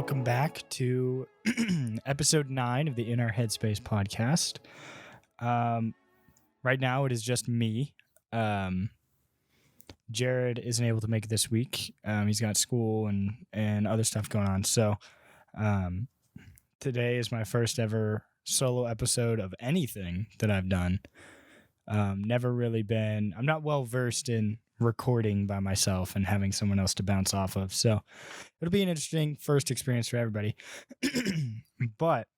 Welcome back to episode 9 of the In Our Headspace podcast. Right now, it is just me. Jared isn't able to make it this week. He's got school and other stuff going on. So today is my first ever solo episode of anything that I've done. I'm not well versed in recording by myself and having someone else to bounce off of. So it'll be an interesting first experience for everybody. But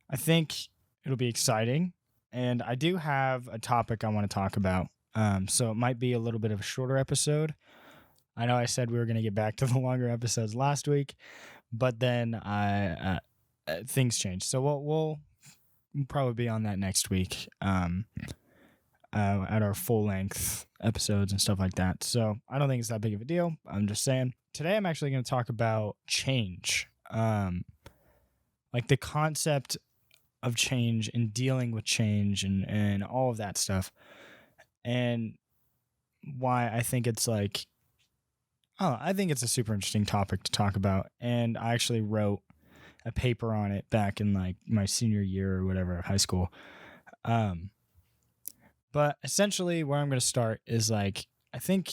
I think it'll be exciting. And I do have a topic I want to talk about. So it might be a little bit of a shorter episode. I know I said we were going to get back to the longer episodes last week, but then things changed. So we'll probably be on that next week. At our full-length episodes and stuff like that. So I don't think it's that big of a deal. I'm just saying. Today I'm actually going to talk about change. Like the concept of change and dealing with change and all of that stuff. And why I think it's I think it's a super interesting topic to talk about. And I actually wrote a paper on it back in like my senior year or whatever of high school. But essentially where I'm going to start is I think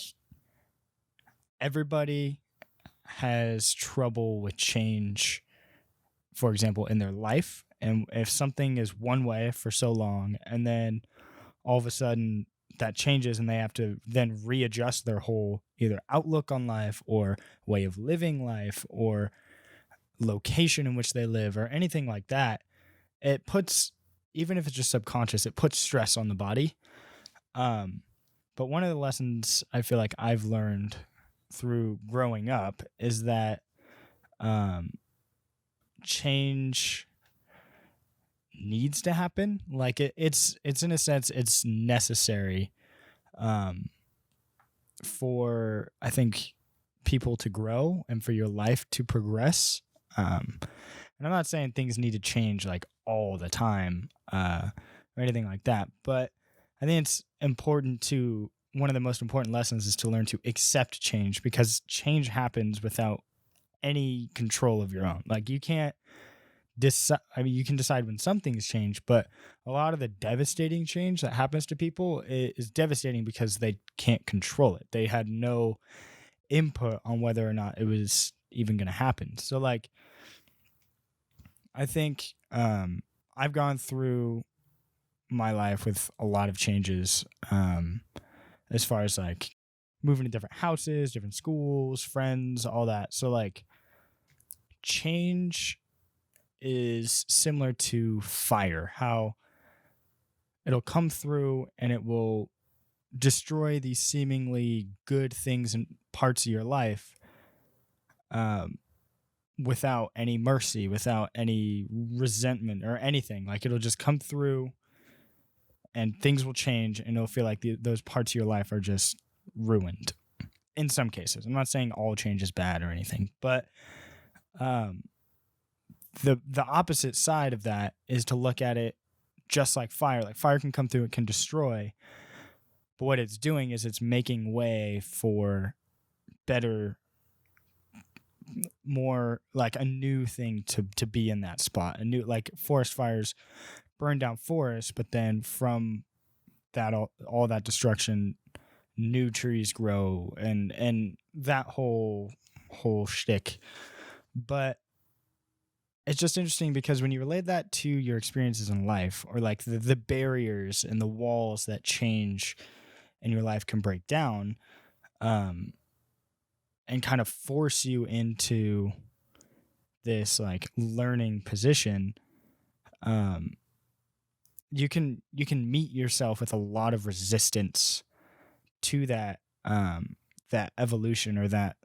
everybody has trouble with change, for example, in their life. And if something is one way for so long and then all of a sudden that changes and they have to then readjust their whole either outlook on life or way of living life or location in which they live or anything like that, it puts, even if it's just subconscious, it puts stress on the body. But one of the lessons I feel like I've learned through growing up is that change needs to happen. Like it's in a sense it's necessary for I think people to grow and for your life to progress. And I'm not saying things need to change like all the time or anything like that, but I think it's important one of the most important lessons is to learn to accept change, because change happens without any control of your own. Like you can't decide, you can decide when something's changed, but a lot of the devastating change that happens to people is devastating because they can't control it. They had no input on whether or not it was even going to happen. So I think I've gone through my life with a lot of changes as far as moving to different houses, different schools, friends, all that. So change is similar to fire, how it'll come through and it will destroy these seemingly good things and parts of your life without any mercy, without any resentment or anything. Like it'll just come through and things will change and it'll feel like those parts of your life are just ruined in some cases. I'm not saying all change is bad or anything, but the opposite side of that is to look at it just like fire. Like fire can come through, it can destroy, but what it's doing is it's making way for better, more like a new thing to be in that spot. A new, like forest fires burn down forests, but then from that all that destruction, new trees grow and that whole shtick. But it's just interesting because when you relate that to your experiences in life, or like the barriers and the walls that change in your life can break down, and kind of force you into this like learning position, you can meet yourself with a lot of resistance to that evolution, or that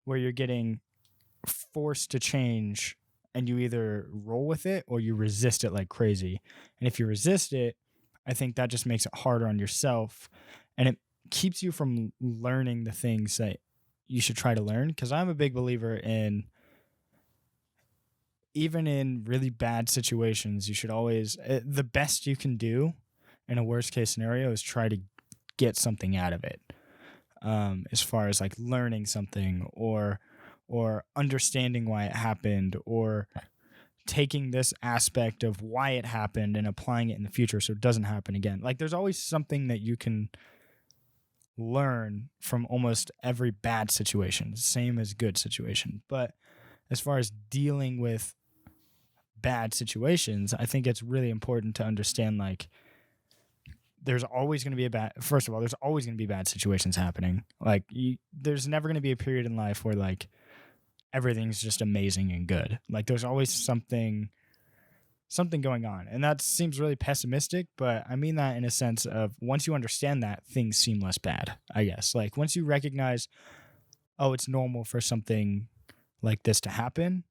where you're getting forced to change and you either roll with it or you resist it like crazy. And if you resist it, I think that just makes it harder on yourself and it keeps you from learning the things that you should try to learn. Because I'm a big believer in, even in really bad situations, you should always, the best you can do in a worst case scenario is try to get something out of it. As far as like learning something or or understanding why it happened, or taking this aspect of why it happened and applying it in the future so it doesn't happen again. Like, there's always something that you can learn from almost every bad situation, same as good situation. But as far as dealing with bad situations, I think it's really important to understand, like, there's always going to be first of all, there's always going to be bad situations happening. Like, there's never going to be a period in life where, like, everything's just amazing and good. Like, there's always something going on. And that seems really pessimistic, but I mean that in a sense of, once you understand that, things seem less bad, I guess. Like, once you recognize, oh, it's normal for something like this to happen,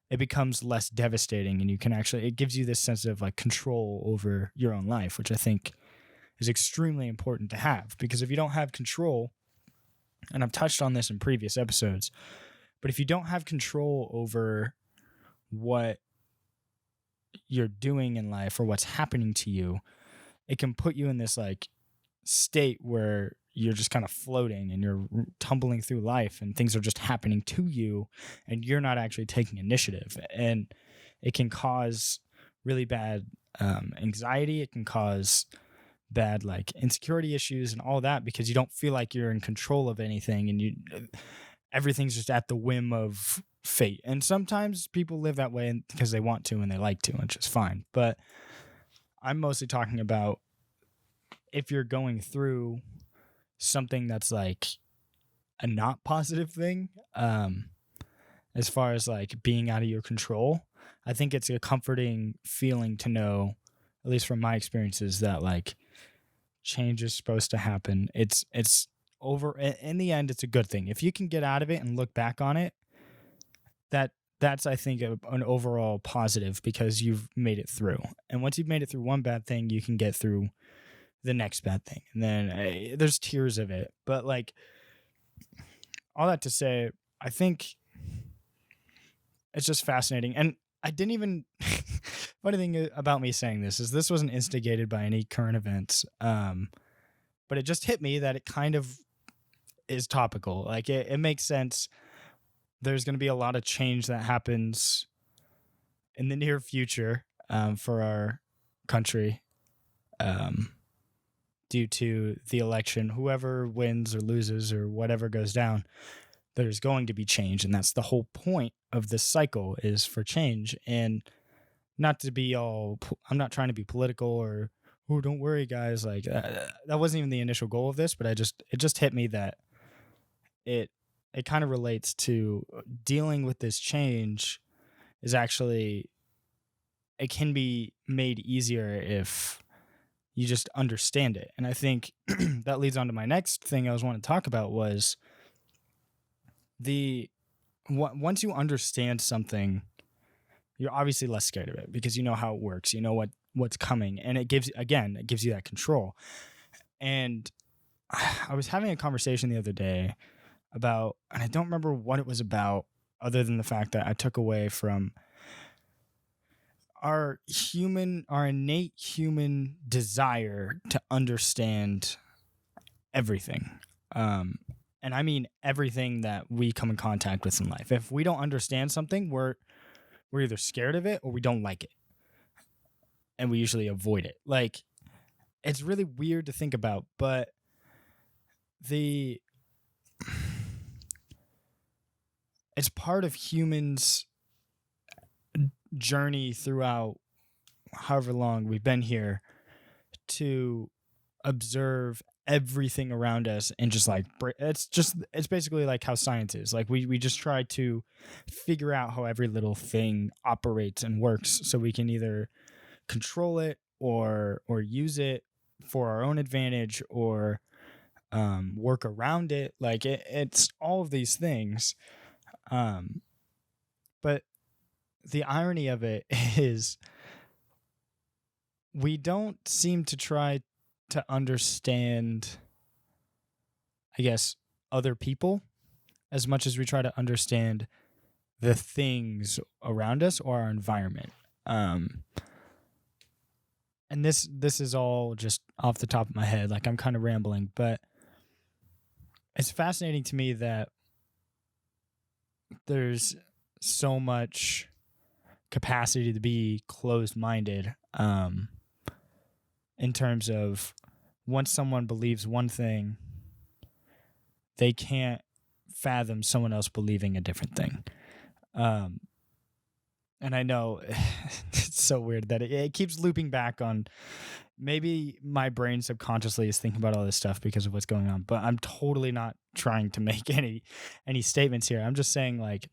it becomes less devastating, and you can actually, it gives you this sense of, like, control over your own life, which I think is extremely important to have. Because if you don't have control, and I've touched on this in previous episodes, but if you don't have control over what you're doing in life or what's happening to you, it can put you in this, like, state where you're just kind of floating and you're tumbling through life, and things are just happening to you and you're not actually taking initiative. And it can cause really bad anxiety. It can cause bad, like, insecurity issues and all that, because you don't feel like you're in control of anything, and everything's just at the whim of fate. And sometimes people live that way because they want to and they like to, which is fine. But I'm mostly talking about if you're going through something that's, like, a not positive thing, as far as, like, being out of your control, I think it's a comforting feeling to know, at least from my experiences, that, like, change is supposed to happen. It's over. In the end, it's a good thing. If you can get out of it and look back on it, that's, I think, an overall positive, because you've made it through. And once you've made it through one bad thing, you can get through the next bad thing. And then there's tiers of it. But, like, all that to say, I think it's just fascinating. And I didn't even funny thing about me saying this wasn't instigated by any current events. But it just hit me that it kind of is topical. Like, it makes sense. There's going to be a lot of change that happens in the near future for our country due to the election. Whoever wins or loses or whatever goes down, there's going to be change. And that's the whole point of this cycle, is for change. And not to be all, I'm not trying to be political or, oh, don't worry, guys. Like, that wasn't even the initial goal of this, but it just hit me that it kind of relates to dealing with this change is actually, it can be made easier if you just understand it. And I think that leads on to my next thing I was wanting to talk about, was once you understand something, you're obviously less scared of it, because you know how it works, you know what's coming, and it gives you that control. And I was having a conversation the other day about, and I don't remember what it was about, other than the fact that I took away from our innate human desire to understand everything. And I mean everything that we come in contact with in life. If we don't understand something, we're either scared of it or we don't like it. And we usually avoid it. Like, it's really weird to think about, but it's part of humans' journey throughout however long we've been here to observe everything around us, and just, like, it's basically like how science is. Like, we just try to figure out how every little thing operates and works, so we can either control it or use it for our own advantage, or work around it. Like, it's all of these things. But the irony of it is, we don't seem to try to understand, I guess, other people as much as we try to understand the things around us or our environment. And this is all just off the top of my head. Like, I'm kind of rambling, but it's fascinating to me that there's so much capacity to be closed-minded in terms of once someone believes one thing, they can't fathom someone else believing a different thing. And I know it's so weird that it keeps looping back on, maybe my brain subconsciously is thinking about all this stuff because of what's going on, but I'm totally not trying to make any statements here. I'm just saying, like,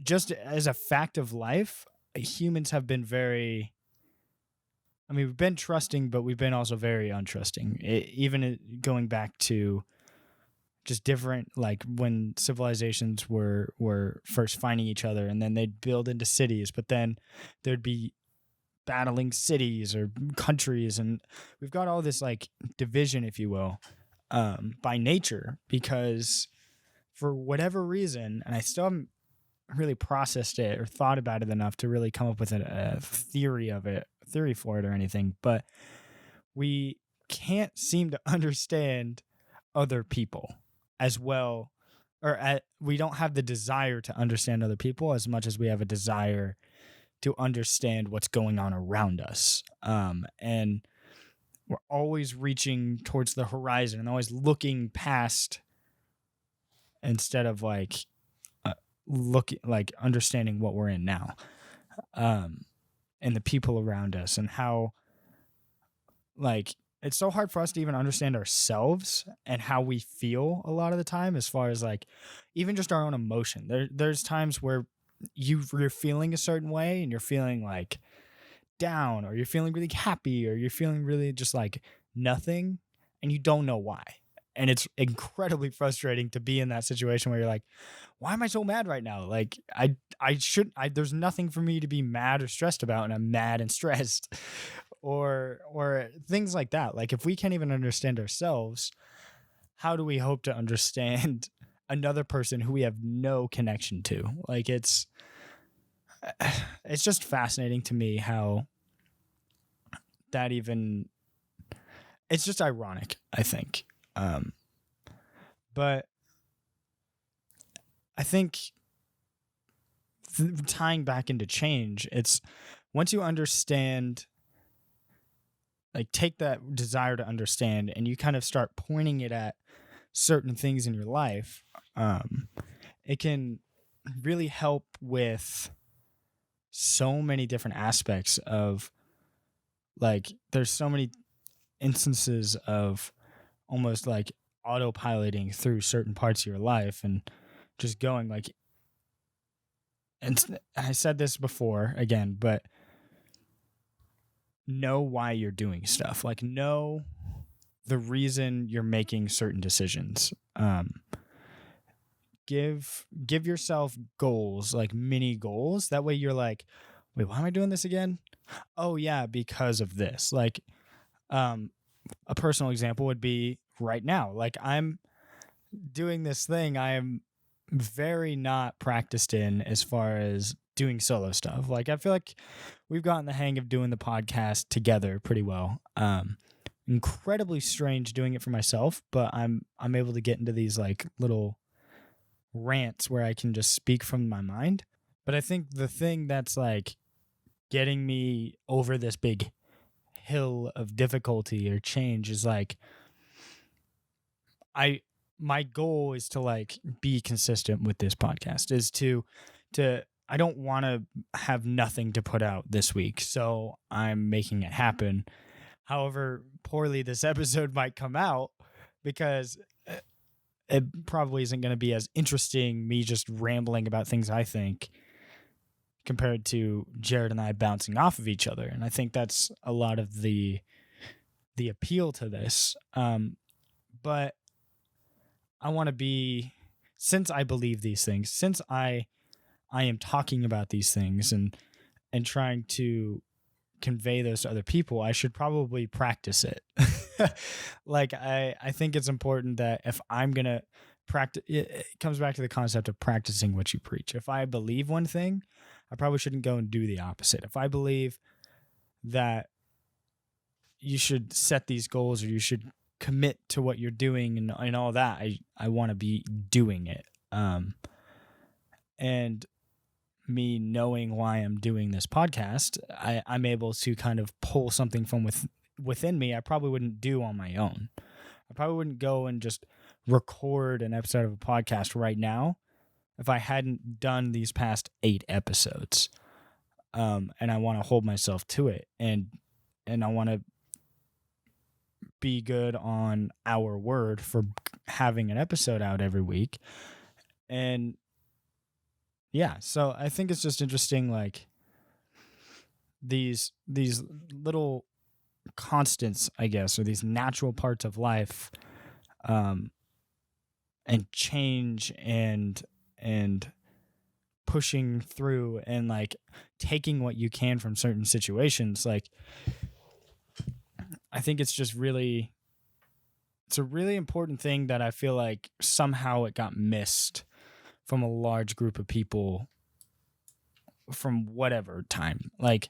just as a fact of life, humans have been we've been trusting, but we've been also very untrusting. Even going back to just different, like when civilizations were first finding each other, and then they'd build into cities, but then there'd be battling cities or countries, and we've got all this like division, if you will, by nature, because for whatever reason, and I still haven't really processed it or thought about it enough to really come up with a theory for it or anything, but we can't seem to understand other people as well, or we don't have the desire to understand other people as much as we have a desire to understand what's going on around us. And we're always reaching towards the horizon and always looking past, instead of like understanding what we're in now, and the people around us, and how, like, it's so hard for us to even understand ourselves and how we feel a lot of the time, as far as like even just our own emotion. There's times where you're feeling a certain way and you're feeling like down, or you're feeling really happy, or you're feeling really just like nothing, and you don't know why. And it's incredibly frustrating to be in that situation where you're like, why am I so mad right now? Like, there's nothing for me to be mad or stressed about, and I'm mad and stressed. Or things like that. Like, if we can't even understand ourselves, how do we hope to understand another person who we have no connection to? Like, it's just fascinating to me how that even, it's just ironic, I think. But I think tying back into change, it's once you understand, like, take that desire to understand and you kind of start pointing it at certain things in your life, it can really help with so many different aspects of, like, there's so many instances of almost like autopiloting through certain parts of your life and just going like, and I said this before again, but know why you're doing stuff. Like, know the reason you're making certain decisions. Give yourself goals, like mini goals. That way you're like, wait, why am I doing this again? Oh yeah, because of this. Like, a personal example would be right now. Like, I'm doing this thing I am very not practiced in as far as doing solo stuff. Like, I feel like we've gotten the hang of doing the podcast together pretty well. Incredibly strange doing it for myself, but I'm able to get into these like little rants where I can just speak from my mind. But I think the thing that's like getting me over this big hill of difficulty or change is like, my goal is to like be consistent with this podcast, is to I don't want to have nothing to put out this week, so I'm making it happen. However poorly this episode might come out, because it probably isn't going to be as interesting, me just rambling about things I think, compared to Jared and I bouncing off of each other. And I think that's a lot of the appeal to this. But I want to be, since I believe these things, since I am talking about these things and trying to convey those to other people, I should probably practice it. Like, I think it's important that if I'm going to practice, it comes back to the concept of practicing what you preach. If I believe one thing, I probably shouldn't go and do the opposite. If I believe that you should set these goals, or you should commit to what you're doing and all that, I want to be doing it. And me knowing why I'm doing this podcast, I'm able to kind of pull something from within me I probably wouldn't do on my own. I probably wouldn't go and just record an episode of a podcast right now if I hadn't done these past 8 episodes. And I want to hold myself to it, and I want to be good on our word for having an episode out every week. And yeah, so I think it's just interesting, like these little constants, I guess, or these natural parts of life, and change and pushing through and like taking what you can from certain situations. Like, I think it's a really important thing that I feel like somehow it got missed from a large group of people from whatever time. Like,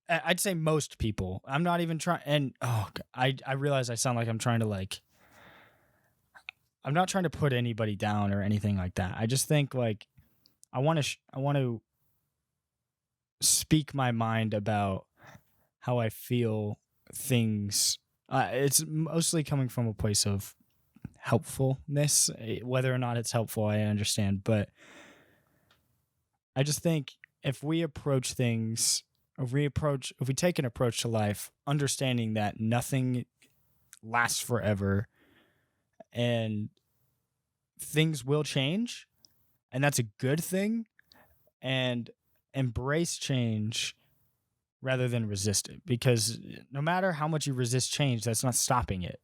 I'd say most people. I'm not even trying, and I realize I sound like I'm trying to like, I'm not trying to put anybody down or anything like that. I just think like I want to speak my mind about how I feel things. It's mostly coming from a place of helpfulness. Whether or not it's helpful, I understand, but I just think if we approach things, if we take an approach to life, understanding that nothing lasts forever and things will change, and that's a good thing, and embrace change rather than resist it, because no matter how much you resist change, that's not stopping it.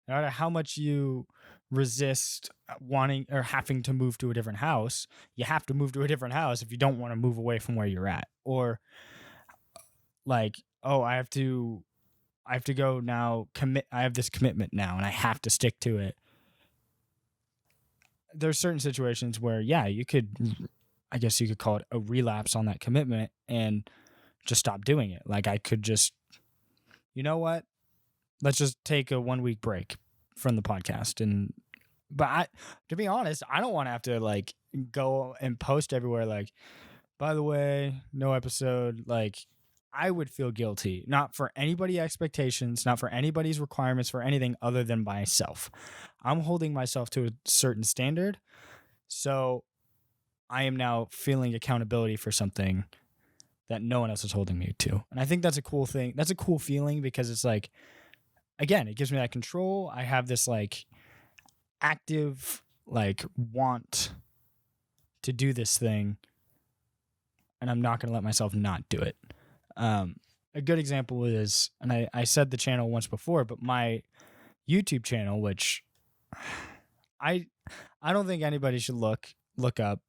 No matter how much you resist wanting or having to move to a different house, you have to move to a different house if you don't want to move away from where you're at. Or like, oh, I have to go now, I have this commitment now and I have to stick to it. There's certain situations where, yeah, I guess you could call it a relapse on that commitment and just stop doing it. Like, I could just, you know what? Let's just take a 1 week break from the podcast. But to be honest, I don't want to have to like go and post everywhere. Like, by the way, no episode. Like, I would feel guilty, not for anybody's expectations, not for anybody's requirements, for anything other than myself. I'm holding myself to a certain standard. So I am now feeling accountability for something that no one else is holding me to. And I think that's a cool thing. That's a cool feeling, because it's like, again, it gives me that control. I have this like active like want to do this thing, and I'm not going to let myself not do it. A good example is, and I said the channel once before, but my YouTube channel, which I don't think anybody should look up,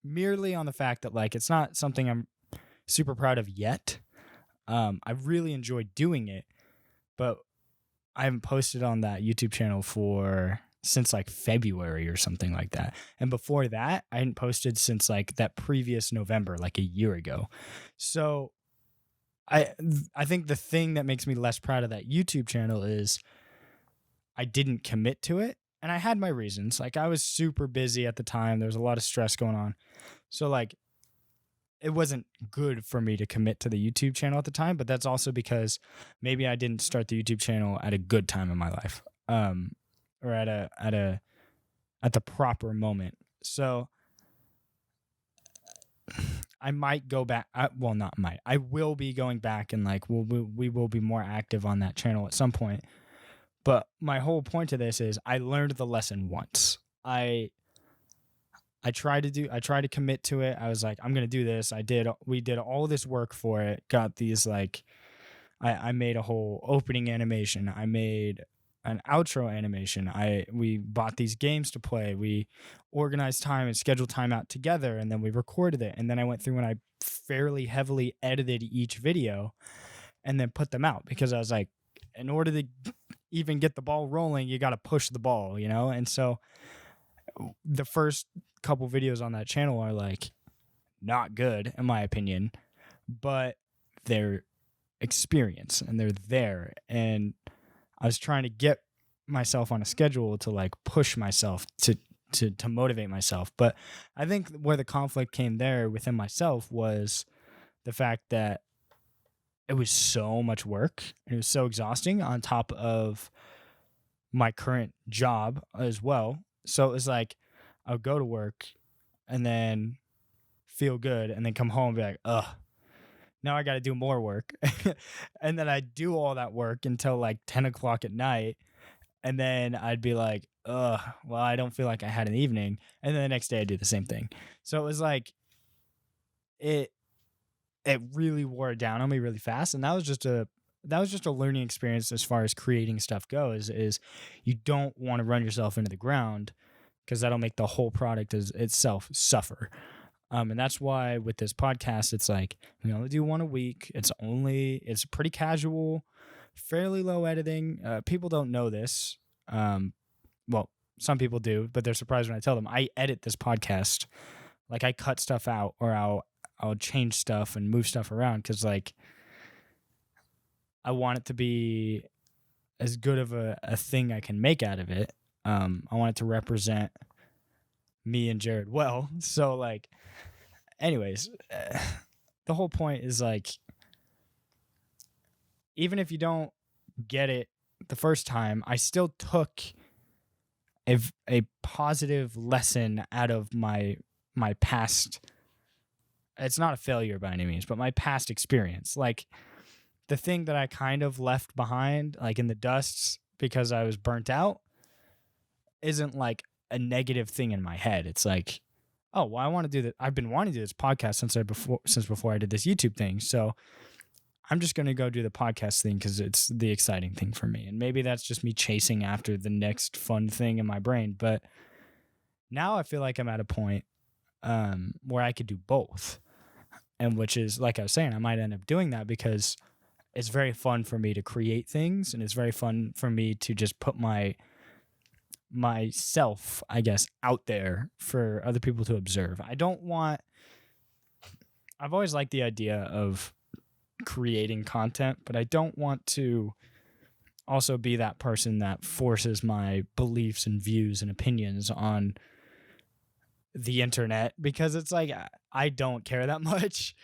merely on the fact that like it's not something I'm super proud of yet. I really enjoyed doing it, but I haven't posted on that YouTube channel since like February or something like that. And before that, I hadn't posted since like that previous November, like a year ago. So I think the thing that makes me less proud of that YouTube channel is I didn't commit to it. And I had my reasons. Like, I was super busy at the time. There was a lot of stress going on. So like, it wasn't good for me to commit to the YouTube channel at the time, but that's also because maybe I didn't start the YouTube channel at a good time in my life, or at the proper moment. So I might go back. Well, not might. I will be going back, and like we will be more active on that channel at some point. But my whole point to this is I learned the lesson once. I tried to commit to it. I was like, I'm going to do this. We did all this work for it. Got these like, I made a whole opening animation. I made an outro animation. We bought these games to play. We organized time and scheduled time out together, and then we recorded it. And then I went through and I fairly heavily edited each video and then put them out, because I was like, in order to even get the ball rolling, you got to push the ball, you know? And so the first couple videos on that channel are like not good in my opinion, but they're experience and they're there. And I was trying to get myself on a schedule to like push myself to to motivate myself. But I think where the conflict came there within myself was the fact that it was so much work and it was so exhausting on top of my current job as well. So it was like I would go to work and then feel good and then come home and be like, ugh, now I got to do more work. And then I'd do all that work until like 10 o'clock at night. And then I'd be like, ugh, well, I don't feel like I had an evening. And then the next day I'd do the same thing. So it was like, it really wore it down on me really fast. And that was just a learning experience as far as creating stuff goes, is you don't want to run yourself into the ground because that'll make the whole product itself suffer. And that's why with this podcast, it's like we only do one a week. It's pretty casual, fairly low editing. People don't know this. Well, some people do, but they're surprised when I tell them I edit this podcast. Like I cut stuff out, or I'll change stuff and move stuff around because like I want it to be as good of a thing I can make out of it. I want it to represent me and Jared well. So like, anyways, the whole point is like, even if you don't get it the first time, I still took a positive lesson out of my past. It's not a failure by any means, but my past experience. Like the thing that I kind of left behind, like in the dust because I was burnt out, isn't like a negative thing in my head. It's like, oh, well, I want to do that. I've been wanting to do this podcast since before I did this YouTube thing. So I'm just going to go do the podcast thing because it's the exciting thing for me. And maybe that's just me chasing after the next fun thing in my brain. But now I feel like I'm at a point where I could do both. And which is, like I was saying, I might end up doing that because it's very fun for me to create things. And it's very fun for me to just put myself, I guess, out there for other people to observe. I've always liked the idea of creating content, but I don't want to also be that person that forces my beliefs and views and opinions on the internet, because it's like I don't care that much.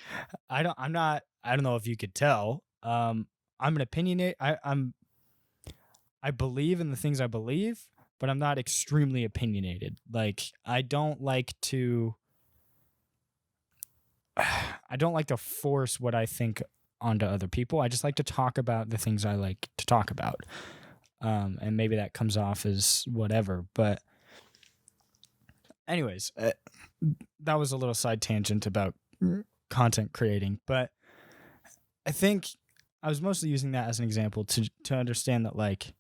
I don't know if you could tell. I'm an opinionate. I believe in the things I believe, but I'm not extremely opinionated. Like I don't like to force what I think onto other people. I just like to talk about the things I like to talk about. And maybe that comes off as whatever, but anyways, that was a little side tangent about content creating, but I think I was mostly using that as an example to understand that like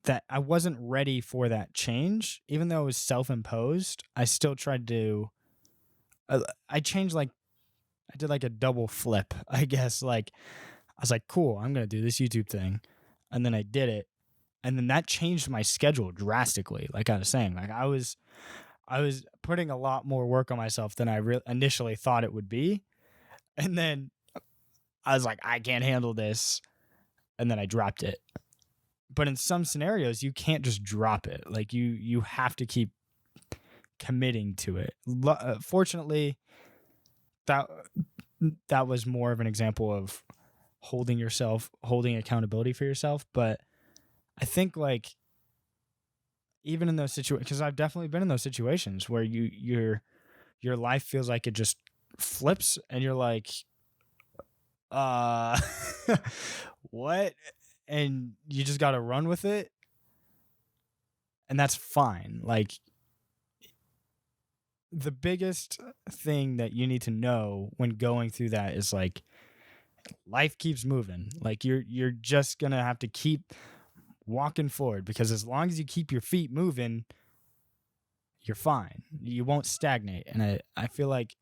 that I wasn't ready for that change, even though it was self-imposed. I still tried to. I changed I did like a double flip, I guess. Like I was like, cool, I'm gonna do this YouTube thing, and then I did it. And then that changed my schedule drastically. Like I was saying, like I was putting a lot more work on myself than I initially thought it would be. And then I was like, I can't handle this. And then I dropped it. But in some scenarios, you can't just drop it. Like you have to keep committing to it. Fortunately, that was more of an example of holding accountability for yourself. But I think like even in those situations, because I've definitely been in those situations where your life feels like it just flips and you're like, what? And you just got to run with it. And that's fine. Like the biggest thing that you need to know when going through that is like life keeps moving. Like you're just going to have to keep walking forward, because as long as you keep your feet moving, you're fine. You won't stagnate. And I feel like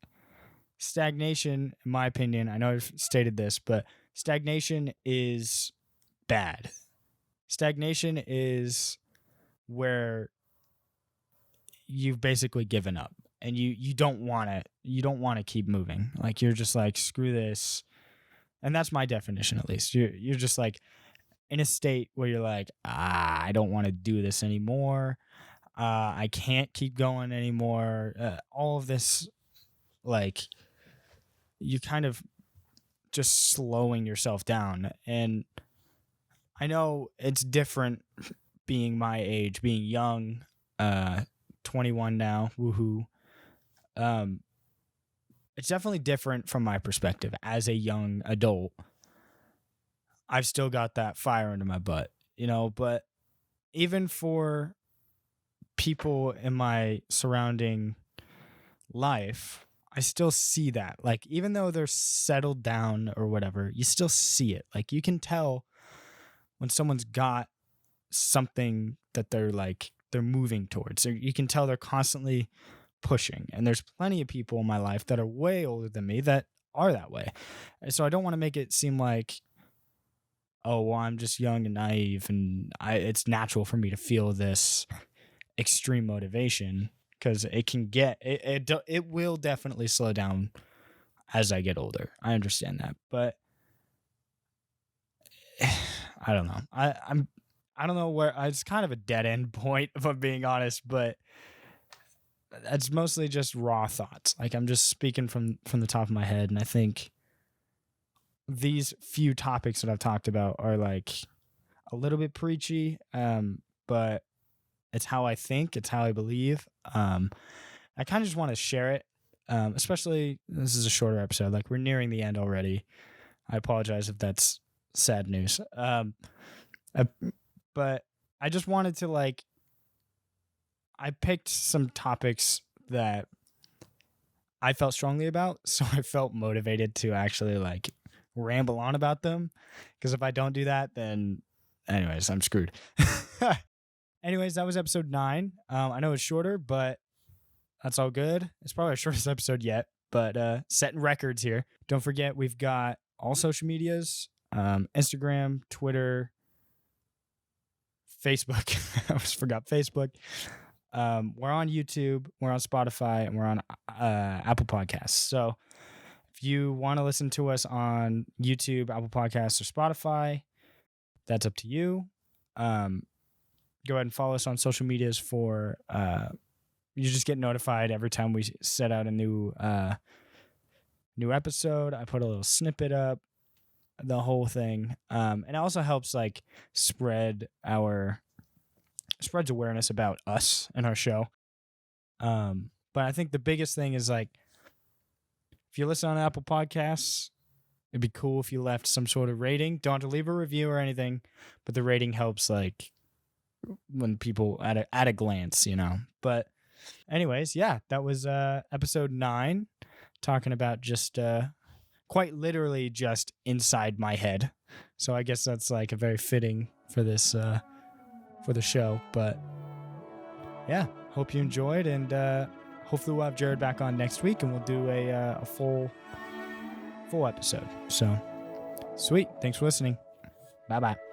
stagnation, in my opinion, I know I've stated this, but stagnation is bad. Stagnation is where you've basically given up and you don't want to keep moving. Like you're just like, screw this. And that's my definition, at least. You're just like in a state where you're like, I don't want to do this anymore. I can't keep going anymore. All of this, like, you kind of just slowing yourself down. And I know it's different being my age, being young, 21 now, woohoo. It's definitely different from my perspective as a young adult. I've still got that fire under my butt, but even for people in my surrounding life, I still see that. Like, even though they're settled down or whatever, you still see it. Like, you can tell when someone's got something that they're moving towards. So you can tell they're constantly pushing. And there's plenty of people in my life that are way older than me that are that way. And so I don't want to make it seem like, oh, well, I'm just young and naive and it's natural for me to feel this extreme motivation, because it can get it will definitely slow down as I get older. I understand that, but I don't know. I don't know where. It's kind of a dead end point, if I'm being honest, but it's mostly just raw thoughts. Like, I'm just speaking from the top of my head, and I think these few topics that I've talked about are like a little bit preachy, but it's how I think, it's how I believe. I kind of just want to share it, especially this is a shorter episode. Like, we're nearing the end already. I apologize if that's sad news. But I just wanted to, I picked some topics that I felt strongly about, so I felt motivated to actually ramble on about them, because if I don't do that, then anyways, I'm screwed. Anyways, that was episode 9. I know it's shorter, but that's all good. It's probably our shortest episode yet, but setting records here. Don't forget, we've got all social medias, Instagram, Twitter, Facebook. I almost forgot Facebook. We're on YouTube, we're on Spotify, and we're on Apple Podcasts. So if you want to listen to us on YouTube, Apple Podcasts, or Spotify, that's up to you. Go ahead and follow us on social medias for you just get notified every time we set out a new episode. I put a little snippet up, the whole thing, and it also helps spreads awareness about us and our show. But I think the biggest thing is if you listen on Apple Podcasts, it'd be cool if you left some sort of rating. Don't have to leave a review or anything, but the rating helps when people at a glance, But anyways, yeah, that was episode 9, talking about just quite literally just inside my head. So I guess that's a very fitting for this for the show. But yeah, hope you enjoyed, and hopefully we'll have Jared back on next week, and we'll do a full episode. So sweet. Thanks for listening. Bye bye.